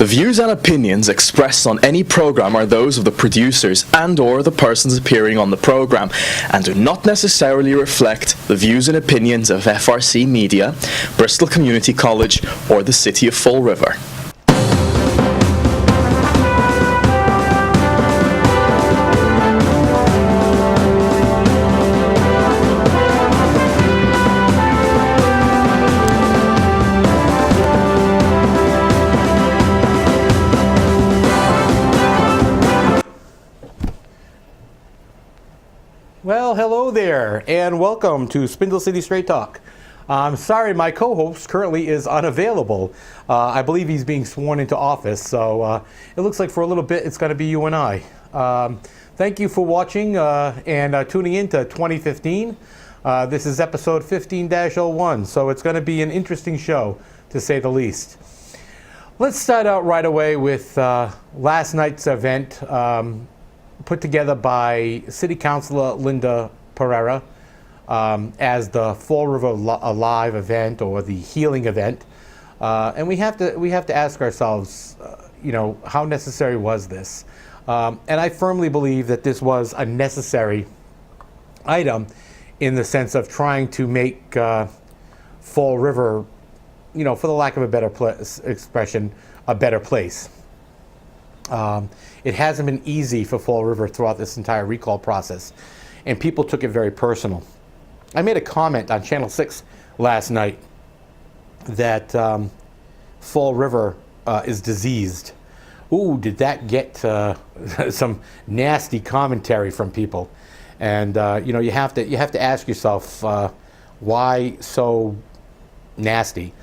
The views and opinions expressed on any program are those of the producers and/or the persons appearing on the program, and do not necessarily reflect the views and opinions of FRC Media, Bristol Community College, or the City of Fall River. Well, hello there, and welcome to Spindle City Straight Talk. I'm sorry, my co-host currently is unavailable. I believe he's being sworn into office, so it looks like for a little bit it's going to be you and I. Thank you for watching and tuning in to 2015. This is episode 15-01, so it's going to be an interesting show, to say the least. Let's start out right away with last night's event. Put together by City Councilor Linda Pereira as the Fall River Alive event, or the healing event, and we have to ask ourselves, how necessary was this? And I firmly believe that this was a necessary item, in the sense of trying to make Fall River, for the lack of a better expression, a better place. It hasn't been easy for Fall River throughout this entire recall process, and people took it very personal. I made a comment on Channel 6 last night that Fall River is diseased. Ooh, did that get some nasty commentary from people? And you have to ask yourself, why so nasty?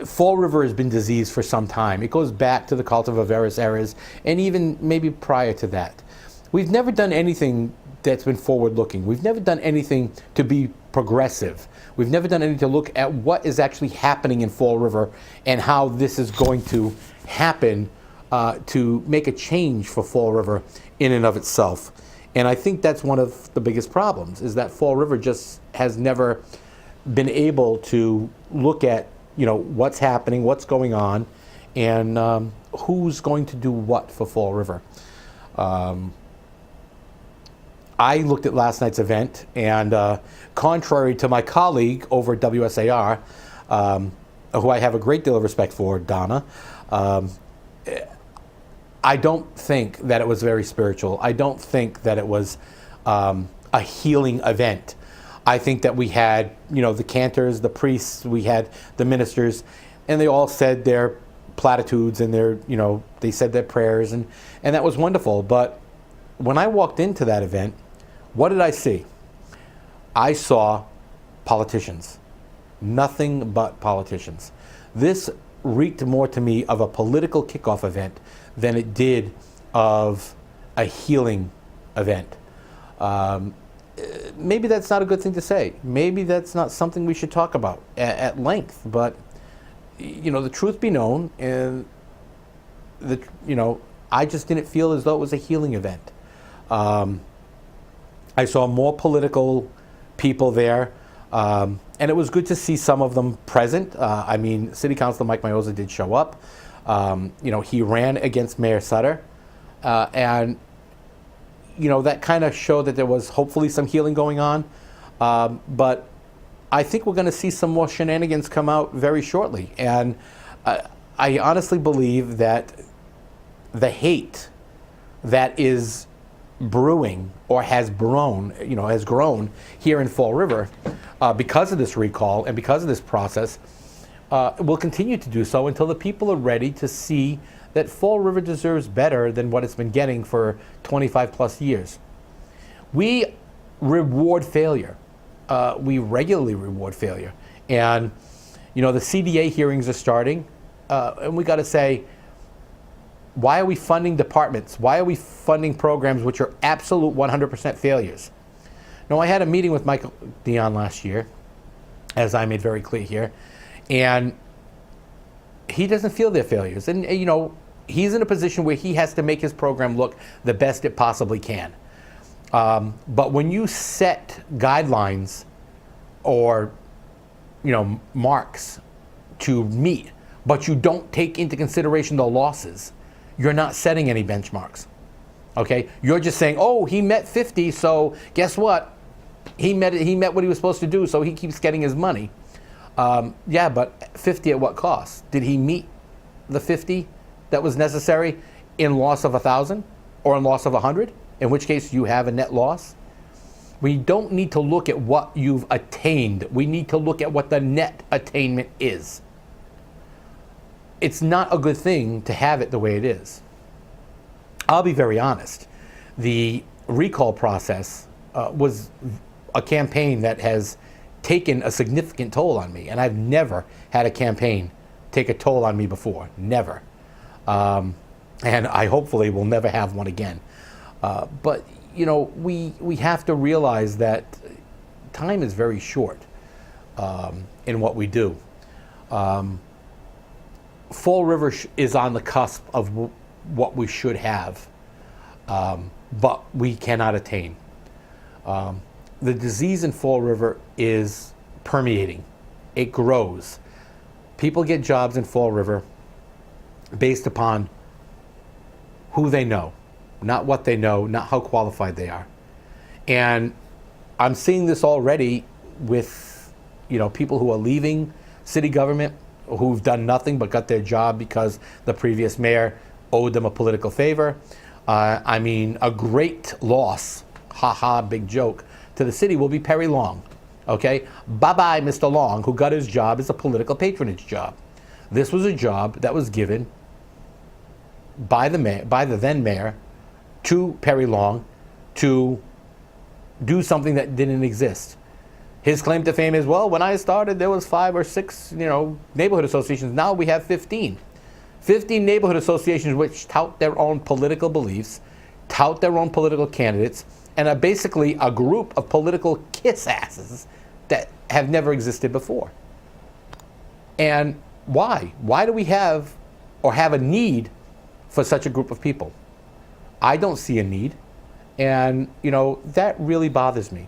Fall River has been diseased for some time. It goes back to the cultivar eras, and even maybe prior to that. We've never done anything that's been forward-looking. We've never done anything to be progressive. We've never done anything to look at what is actually happening in Fall River and how this is going to happen to make a change for Fall River in and of itself. And I think that's one of the biggest problems, is that Fall River just has never been able to look at what's happening, what's going on, and who's going to do what for Fall River. I looked at last night's event, and contrary to my colleague over at WSAR, who I have a great deal of respect for, Donna, I don't think that it was very spiritual. I don't think that it was a healing event. I think that we had, the cantors, the priests, we had the ministers, and they all said their platitudes and their, they said their prayers, and that was wonderful. But when I walked into that event, what did I see? I saw politicians. Nothing but politicians. This reeked more to me of a political kickoff event than it did of a healing event. Maybe that's not a good thing to say. Maybe that's not something we should talk about at length. But the truth be known, and I just didn't feel as though it was a healing event. I saw more political people there, and it was good to see some of them present. City Councilor Mike Mioza did show up. He ran against Mayor Sutter, and that kind of showed that there was hopefully some healing going on. But I think we're going to see some more shenanigans come out very shortly. And I honestly believe that the hate that is brewing, or has grown here in Fall River because of this recall and because of this process, will continue to do so until the people are ready to see that Fall River deserves better than what it's been getting for 25 plus years. We reward failure. We regularly reward failure. And, the CDA hearings are starting, and we got to say, why are we funding departments? Why are we funding programs which are absolute 100% failures? Now, I had a meeting with Michael Dion last year, as I made very clear here, and he doesn't feel they're failures. And, he's in a position where he has to make his program look the best it possibly can. But when you set guidelines or, marks to meet but you don't take into consideration the losses, you're not setting any benchmarks. Okay? You're just saying, oh, he met 50, so guess what? He met what he was supposed to do, so he keeps getting his money. Yeah, but 50 at what cost? Did he meet the 50 that was necessary in loss of 1,000 or in loss of 100? In which case you have a net loss. We don't need to look at what you've attained. We need to look at what the net attainment is. It's not a good thing to have it the way it is. I'll be very honest. The recall process was a campaign that has taken a significant toll on me, and I've never had a campaign take a toll on me before. Never. And I hopefully will never have one again. But, you know, we have to realize that time is very short in what we do. Fall River is on the cusp of what we should have, but we cannot attain. The disease in Fall River is permeating. It grows. People get jobs in Fall River based upon who they know, not what they know, not how qualified they are. And I'm seeing this already with, you know, people who are leaving city government, who've done nothing but got their job because the previous mayor owed them a political favor. I mean, a great loss, haha, big joke, to the city will be Perry Long. Okay? Bye-bye, Mr. Long, who got his job as a political patronage job. This was a job that was given by the then mayor to Perry Long to do something that didn't exist. His claim to fame is, well, when I started, there was 5 or 6, you know, neighborhood associations. Now we have 15. 15 neighborhood associations which tout their own political beliefs, tout their own political candidates, and are basically a group of political kiss asses that have never existed before. And why? Why do we have or have a need for such a group of people? I don't see a need. And, you know, that really bothers me.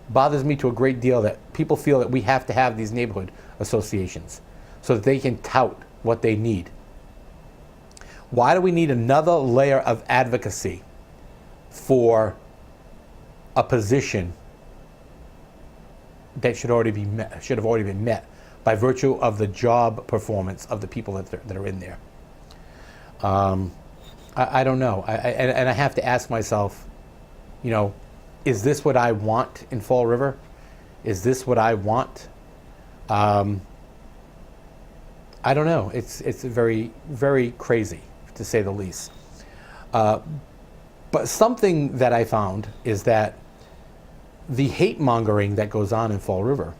Bothers me to a great deal that people feel that we have to have these neighborhood associations so that they can tout what they need. Why do we need another layer of advocacy for a position that should have already been met by virtue of the job performance of the people that are in there? I don't know. And I have to ask myself, you know, is this what I want in Fall River? Is this what I want? I don't know. It's very, very crazy, to say the least. But something that I found is that the hate mongering that goes on in Fall River,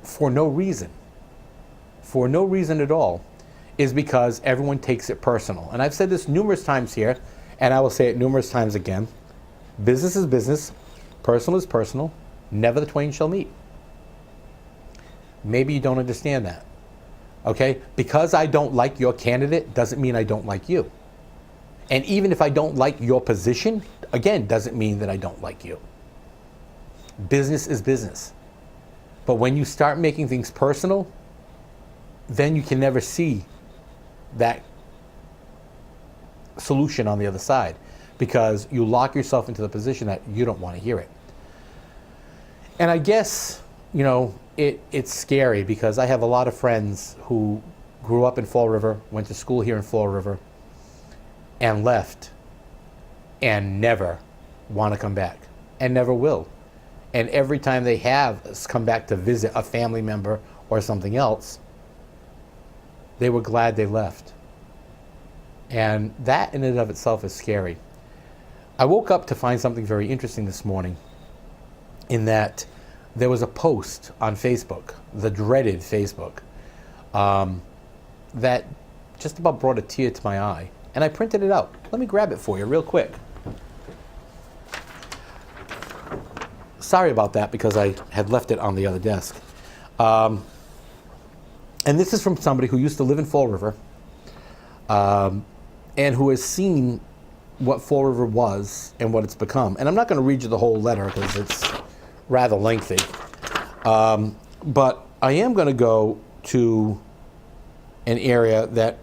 for no reason at all, is because everyone takes it personal. And I've said this numerous times here, and I will say it numerous times again. Business is business, personal is personal, never the twain shall meet. Maybe you don't understand that. Okay? Because I don't like your candidate doesn't mean I don't like you. And even if I don't like your position, again, doesn't mean that I don't like you. Business is business. But when you start making things personal, then you can never see that solution on the other side, because you lock yourself into the position that you don't want to hear it. And I guess, you know, it's scary because I have a lot of friends who grew up in Fall River, went to school here in Fall River, and left and never want to come back and never will. And every time they have come back to visit a family member or something else, they were glad they left. And that in and of itself is scary. I woke up to find something very interesting this morning, in that there was a post on Facebook, the dreaded Facebook, that just about brought a tear to my eye. And I printed it out. Let me grab it for you real quick. Sorry about that, because I had left it on the other desk. And this is from somebody who used to live in Fall River, and who has seen what Fall River was and what it's become. And I'm not going to read you the whole letter because it's rather lengthy. But I am going to go to an area that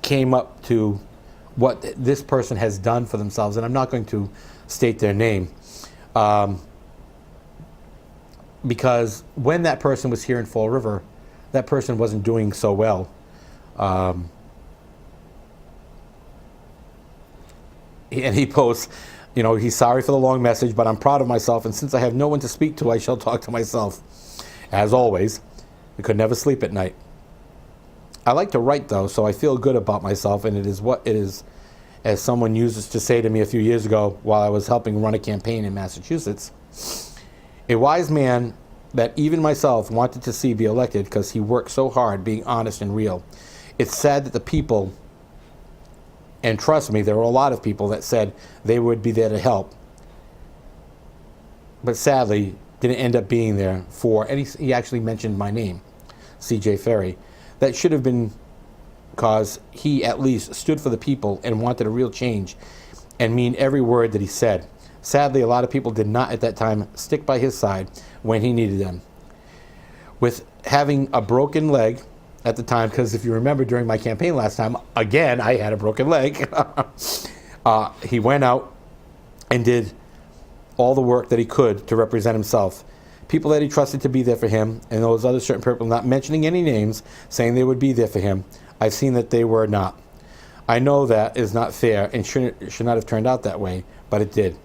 came up to what this person has done for themselves, and I'm not going to state their name, because when that person was here in Fall River, that person wasn't doing so well. And he posts, he's sorry for the long message, but I'm proud of myself, and since I have no one to speak to, I shall talk to myself. As always, I could never sleep at night. I like to write, though, so I feel good about myself, and it is what it is, as someone used to say to me a few years ago while I was helping run a campaign in Massachusetts. A wise man that even myself wanted to see be elected because he worked so hard being honest and real. It's sad that the people, and trust me, there were a lot of people that said they would be there to help, but sadly didn't end up being there for, and he actually mentioned my name, C.J. Ferry. That should have been because he at least stood for the people and wanted a real change and mean every word that he said. Sadly, a lot of people did not at that time stick by his side when he needed them. With having a broken leg at the time, because if you remember during my campaign last time, again, I had a broken leg. He went out and did all the work that he could to represent himself. People that he trusted to be there for him, and those other certain people, not mentioning any names, saying they would be there for him, I've seen that they were not. I know that is not fair and should not have turned out that way, but it did.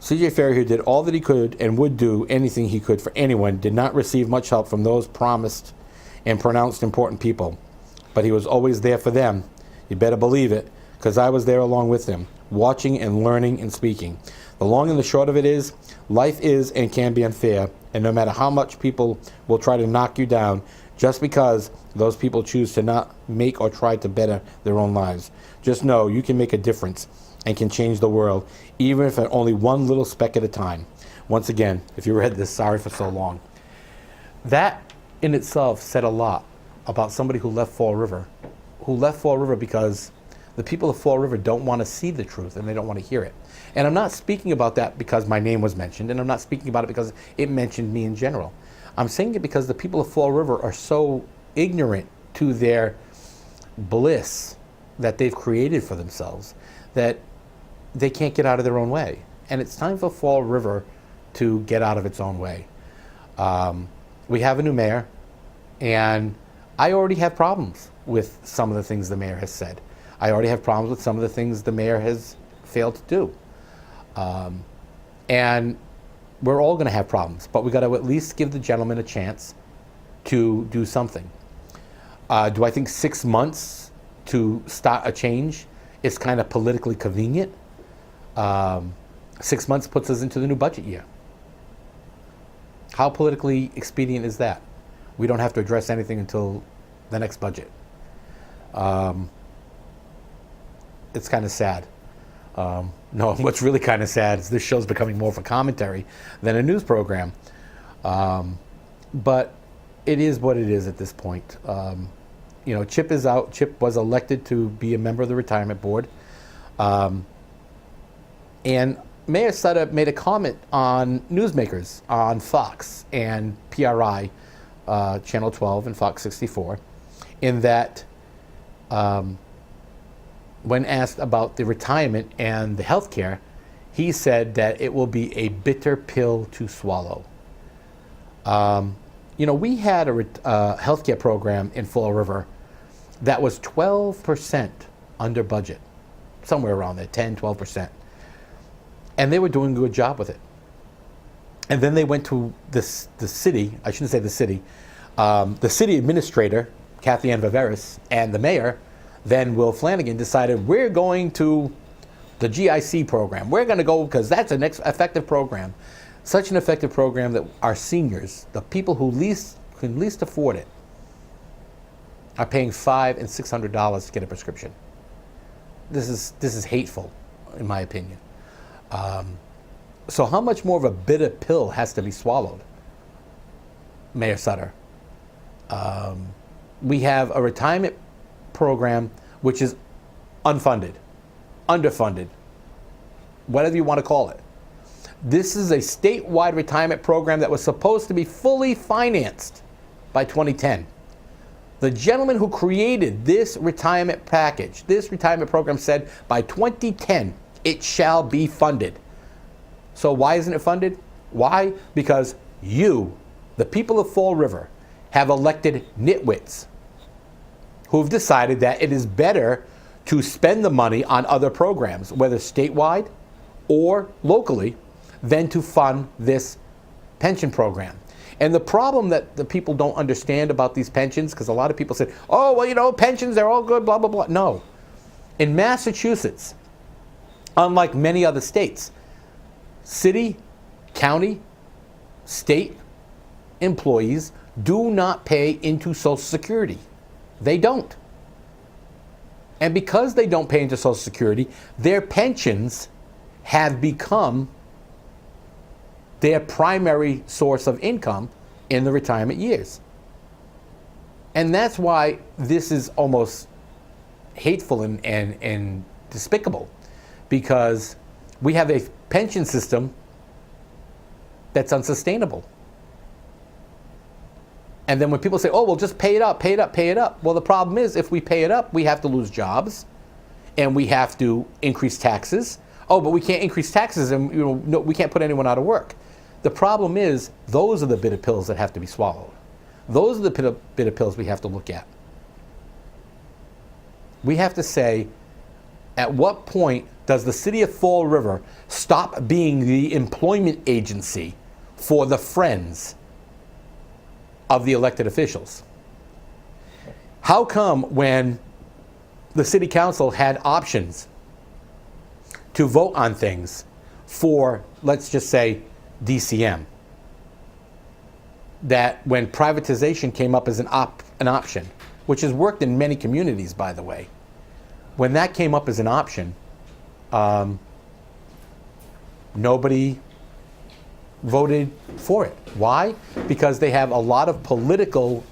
C.J. Ferry, who did all that he could and would do anything he could for anyone, did not receive much help from those promised and pronounced important people. But he was always there for them. You better believe it, because I was there along with him, watching and learning and speaking. The long and the short of it is, life is and can be unfair, and no matter how much people will try to knock you down, just because those people choose to not make or try to better their own lives, just know you can make a difference and can change the world, even if only one little speck at a time. Once again, if you read this, sorry for so long. That in itself said a lot about somebody who left Fall River because the people of Fall River don't want to see the truth and they don't want to hear it. And I'm not speaking about that because my name was mentioned, and I'm not speaking about it because it mentioned me in general. I'm saying it because the people of Fall River are so ignorant to their bliss that they've created for themselves that they can't get out of their own way. And it's time for Fall River to get out of its own way. We have a new mayor, and I already have problems with some of the things the mayor has said. I already have problems with some of the things the mayor has failed to do. And we're all going to have problems, but we got to at least give the gentleman a chance to do something. Do I think 6 months to start a change is kind of politically convenient? 6 months puts us into the new budget year. How politically expedient is that? We don't have to address anything until the next budget. It's kind of sad. No, what's really kind of sad is this show's becoming more of a commentary than a news program. But it is what it is at this point. Chip is out. Chip was elected to be a member of the retirement board. And Mayor Sutter made a comment on newsmakers on Fox and PRI, Channel 12 and Fox 64, in that when asked about the retirement and the health care, he said that it will be a bitter pill to swallow. We had a health care program in Fall River that was 12% under budget, somewhere around there, 10, 12%. And they were doing a good job with it. And then they went to the city, I shouldn't say the city administrator, Kathy Ann Viveris, and the mayor, then Will Flanagan, decided we're going to the GIC program. We're going to go because that's an effective program. Such an effective program that our seniors, the people who can least afford it, are paying $500 and $600 to get a prescription. This is hateful, in my opinion. So how much more of a bitter pill has to be swallowed, Mayor Sutter? We have a retirement program which is unfunded, underfunded, whatever you want to call it. This is a statewide retirement program that was supposed to be fully financed by 2010. The gentleman who created this retirement package, this retirement program, said by 2010, it shall be funded. So why isn't it funded? Why? Because you, the people of Fall River, have elected nitwits who've decided that it is better to spend the money on other programs, whether statewide or locally, than to fund this pension program. And the problem that the people don't understand about these pensions, because a lot of people say, oh, well, you know, pensions, they're all good, blah, blah, blah. No. In Massachusetts, unlike many other states, city, county, state employees do not pay into Social Security. They don't. And because they don't pay into Social Security, their pensions have become their primary source of income in the retirement years. And that's why this is almost hateful and despicable, because we have a pension system that's unsustainable. And then when people say, oh, well, just pay it up, pay it up, pay it up. Well, the problem is if we pay it up, we have to lose jobs and we have to increase taxes. Oh, but we can't increase taxes and no, we can't put anyone out of work. The problem is those are the bitter pills that have to be swallowed. Those are the bitter pills we have to look at. We have to say, at what point does the city of Fall River stop being the employment agency for the friends of the elected officials? How come when the city council had options to vote on things for, let's just say, DCM, that when privatization came up as an option, which has worked in many communities, by the way, when that came up as an option, nobody voted for it. Why? Because they have a lot of political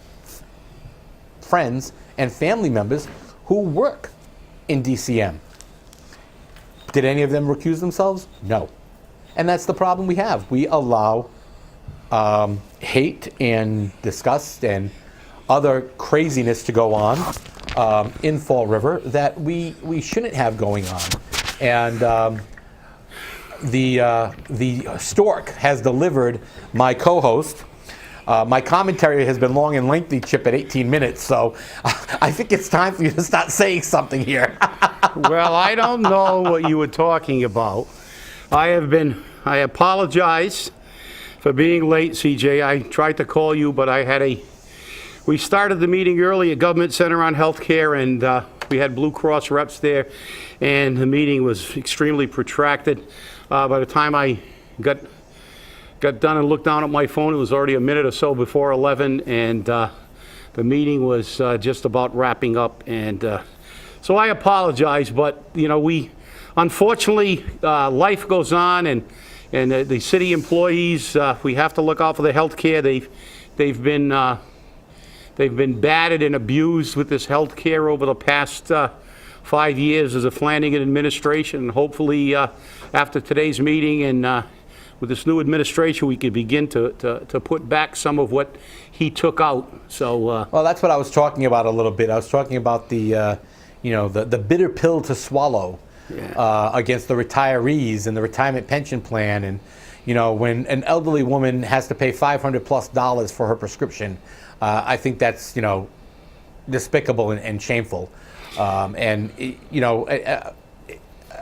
friends and family members who work in DCM. Did any of them recuse themselves? No. And that's the problem we have. We allow hate and disgust and other craziness to go on in Fall River that we shouldn't have going on. And the stork has delivered my co-host. My commentary has been long and lengthy, Chip, at 18 minutes, so I think it's time for you to start saying something here. Well, I don't know what you were talking about. I apologize for being late, CJ. I tried to call you, but we started the meeting early at Government Center on Healthcare, and we had Blue Cross reps there, and the meeting was extremely protracted. By the time I got done and looked down at my phone, it was already a minute or so before 11, and the meeting was just about wrapping up. And so I apologize, but unfortunately, life goes on, and the city employees, we have to look out for their health care. They've been battered and abused with this health care over the past 5 years as a Flanagan administration. And hopefully, after today's meeting and with this new administration, we could begin to put back some of what he took out. So, well, that's what I was talking about a little bit. I was talking about the bitter pill to swallow. Yeah. Against the retirees and the retirement pension plan. And, when an elderly woman has to pay $500+ for her prescription, I think that's, despicable and shameful. I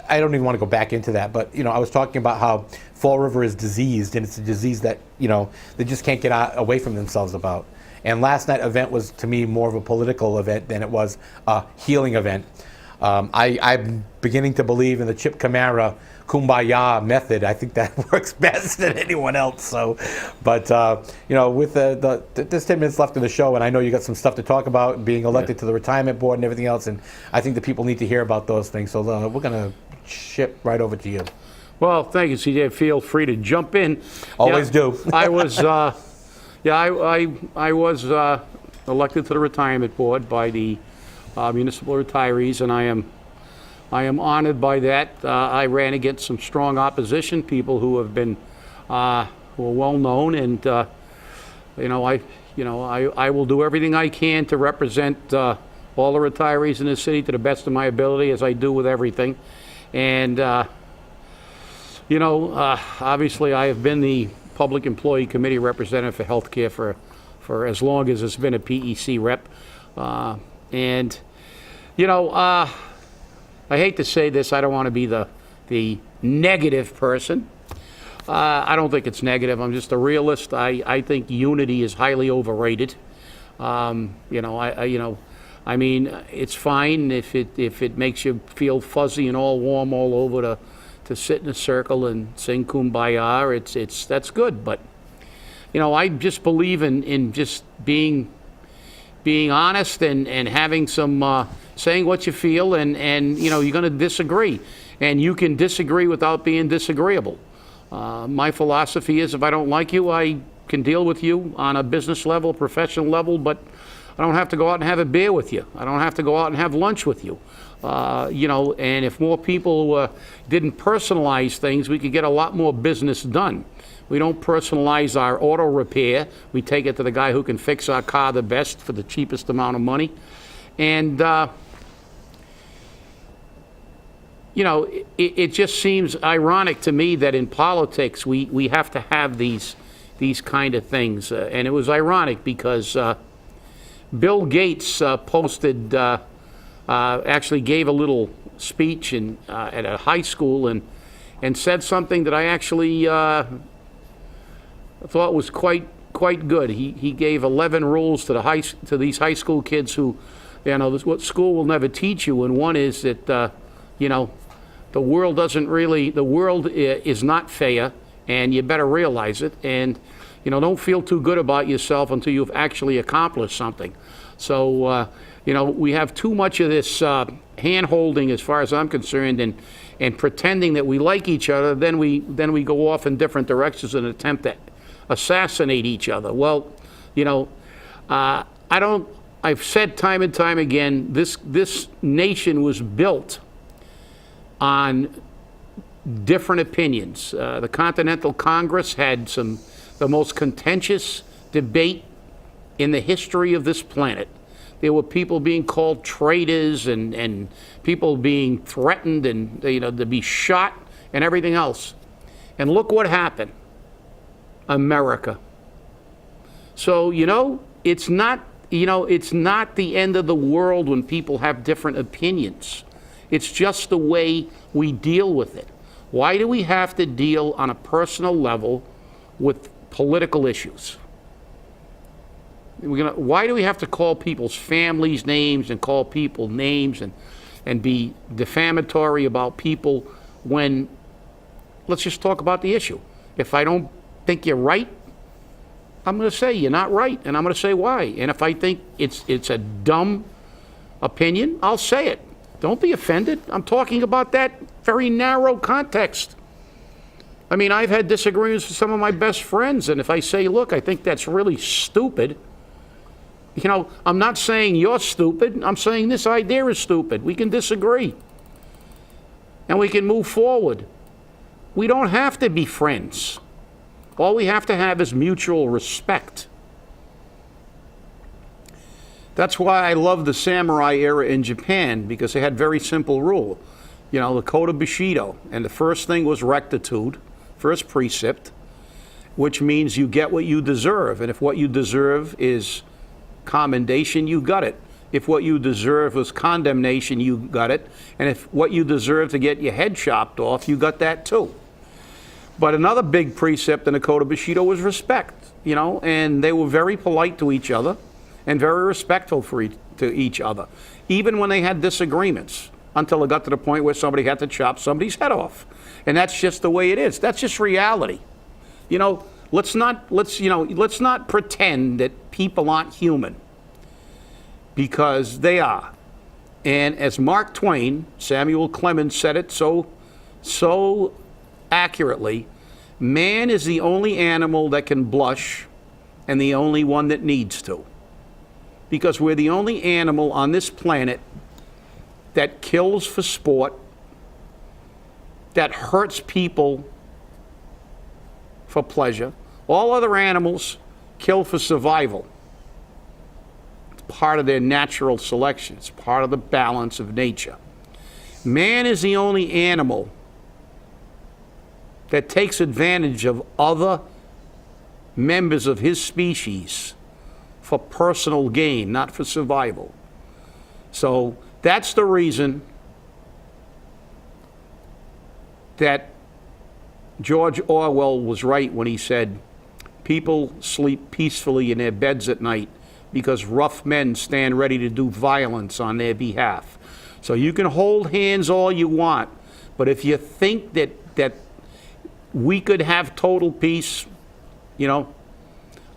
don't even want to go back into that, but, I was talking about how Fall River is diseased, and it's a disease that, they just can't get away from themselves about. And last night's event was, to me, more of a political event than it was a healing event. I'm beginning to believe in the Chip Kamara Kumbaya method. I think that works best than anyone else. So, but with there's 10 minutes left in the show, and I know you got some stuff to talk about, being elected to the retirement board and everything else, and I think the people need to hear about those things. So we're going to ship right over to you. Well, thank you, CJ. Feel free to jump in. Always do. I was, I was elected to the retirement board by the municipal retirees, and I am I am honored by that. I ran against some strong opposition, people who have been who are well known, and I will do everything I can to represent all the retirees in the city to the best of my ability, as I do with everything. And obviously, I have been the Public Employee Committee representative for healthcare for as long as it's been a PEC rep. I hate to say this, I don't want to be the negative person. I don't think it's negative. I'm just a realist. I think unity is highly overrated. I mean, it's fine if it makes you feel fuzzy and all warm all over to sit in a circle and sing Kumbaya. That's good. But I just believe in just being honest and having some saying what you feel, and you're going to disagree, and you can disagree without being disagreeable. My philosophy is, if I don't like you, I can deal with you on a business level, professional level, but I don't have to go out and have a beer with you. I don't have to go out and have lunch with you. And if more people didn't personalize things, we could get a lot more business done. We don't personalize our auto repair. We take it to the guy who can fix our car the best for the cheapest amount of money. And, it just seems ironic to me that in politics we have to have these kind of things. And it was ironic because Bill Gates posted, actually gave a little speech at a high school and said something that I actually thought was quite good. He gave 11 rules to these high school kids who, what school will never teach you. And one is that, the world is not fair, and you better realize it. And, don't feel too good about yourself until you've actually accomplished something. So, we have too much of this hand-holding, as far as I'm concerned, and pretending that we like each other. Then we go off in different directions and attempt to assassinate each other. Well, I've said time and time again, this nation was built on different opinions. The Continental Congress had the most contentious debate in the history of this planet. There were people being called traitors and people being threatened and to be shot and everything else. And look what happened. America. So, it's not the end of the world when people have different opinions. It's just the way we deal with it. Why do we have to deal on a personal level with political issues? Why do we have to call people's families names and call people names and be defamatory about people when, let's just talk about the issue. If I don't think you're right, I'm going to say you're not right, and I'm going to say why. And if I think it's a dumb opinion, I'll say it. Don't be offended. I'm talking about that very narrow context. I mean, I've had disagreements with some of my best friends, and if I say, look, I think that's really stupid, I'm not saying you're stupid. I'm saying this idea is stupid. We can disagree, and we can move forward. We don't have to be friends. All we have to have is mutual respect. That's why I love the samurai era in Japan, because they had very simple rule. The Code of Bushido, and the first thing was rectitude, first precept, which means you get what you deserve. And if what you deserve is commendation, you got it. If what you deserve was condemnation, you got it. And if what you deserve to get your head chopped off, you got that too. But another big precept in the Code of Bushido was respect, and they were very polite to each other and very respectful to each other, even when they had disagreements, until it got to the point where somebody had to chop somebody's head off. And that's just the way it is. That's just reality. Let's not pretend that people aren't human, because they are. And as Mark Twain, Samuel Clemens, said it so accurately, man is the only animal that can blush and the only one that needs to. Because we're the only animal on this planet that kills for sport that hurts people for pleasure. All other animals kill for survival. It's part of their natural selection. It's part of the balance of nature. Man is the only animal that takes advantage of other members of his species for personal gain, not for survival. So that's the reason that George Orwell was right when he said, people sleep peacefully in their beds at night because rough men stand ready to do violence on their behalf. So you can hold hands all you want, but if you think that we could have total peace, you know,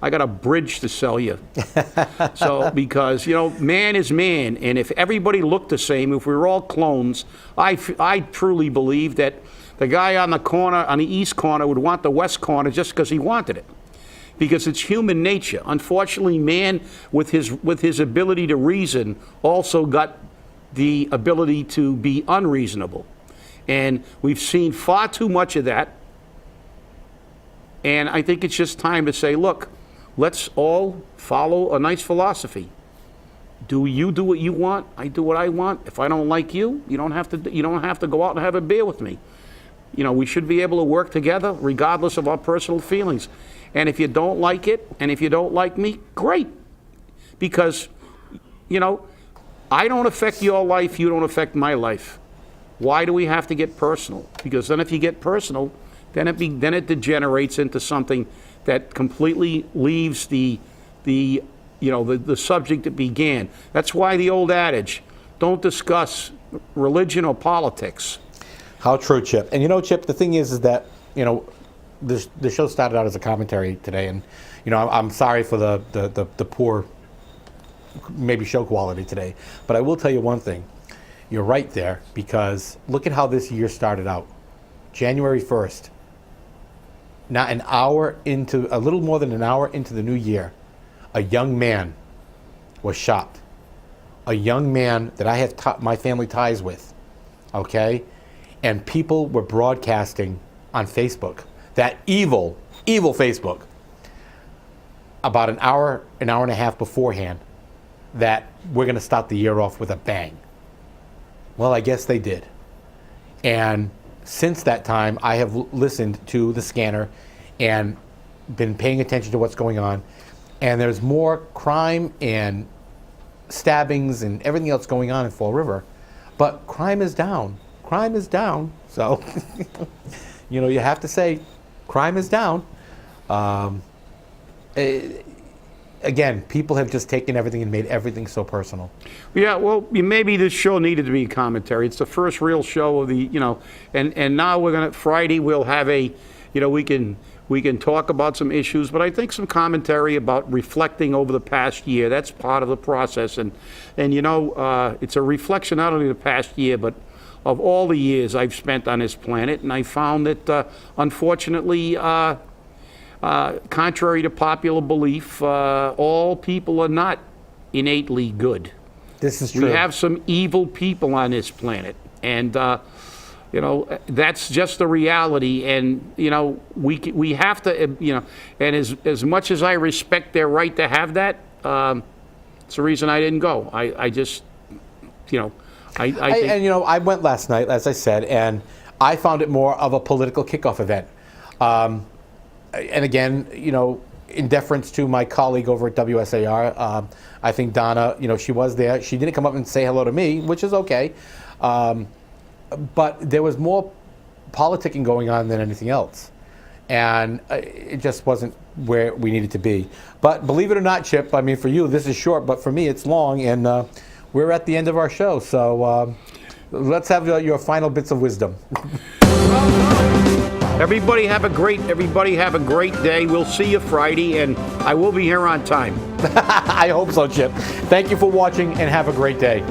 I got a bridge to sell you. So, because, you know, man is man, and if everybody looked the same, if we were all clones, I truly believe that the guy on the corner, on the east corner, would want the west corner just because he wanted it. Because it's human nature. Unfortunately, man, with his ability to reason, also got the ability to be unreasonable. And we've seen far too much of that. And I think it's just time to say, look, let's all follow a nice philosophy. Do you do what you want? I do what I want. If I don't like you, you don't have to go out and have a beer with me. You know, we should be able to work together regardless of our personal feelings. And if you don't like it, and if you don't like me, great. Because, you know, I don't affect your life, you don't affect my life. Why do we have to get personal? Because then if you get personal, then it degenerates into something that completely leaves the subject that began. That's why the old adage, don't discuss religion or politics. How true, Chip. And you know, Chip, the thing is that, you know, the show started out as a commentary today, and, you know, I'm sorry for the poor, maybe show quality today. But I will tell you one thing. You're right there, because look at how this year started out. January 1st. Not a little more than an hour into the new year, a young man was shot. A young man that I have my family ties with, okay? And people were broadcasting on Facebook, that evil Facebook, about an hour and a half beforehand, that we're going to start the year off with a bang. Well, I guess they did. And since that time, I have listened to the scanner and been paying attention to what's going on. And there's more crime and stabbings and everything else going on in Fall River. But crime is down. Crime is down. So, you know, you have to say crime is down. Again, people have just taken everything and made everything so personal. Yeah, well, maybe this show needed to be a commentary. It's the first real show of the, you know, and now Friday we'll have a, you know, we can talk about some issues, but I think some commentary about reflecting over the past year. That's part of the process, and you know, it's a reflection not only of the past year, but of all the years I've spent on this planet, and I found that, unfortunately, contrary to popular belief, all people are not innately good. This is true. We have some evil people on this planet, and you know, that's just the reality. And you know, we have to, you know, and as much as I respect their right to have that, it's the reason I didn't go. I just, you know, I think, and you know, I went last night, as I said, and I found it more of a political kickoff event. And again, you know, in deference to my colleague over at WSAR, I think Donna, you know, she was there. She didn't come up and say hello to me, which is okay. But there was more politicking going on than anything else. And it just wasn't where we needed to be. But believe it or not, Chip, I mean, for you, this is short, but for me, it's long. And we're at the end of our show. So let's have your final bits of wisdom. Everybody have a great day. We'll see you Friday, and I will be here on time. I hope so, Chip. Thank you for watching, and have a great day.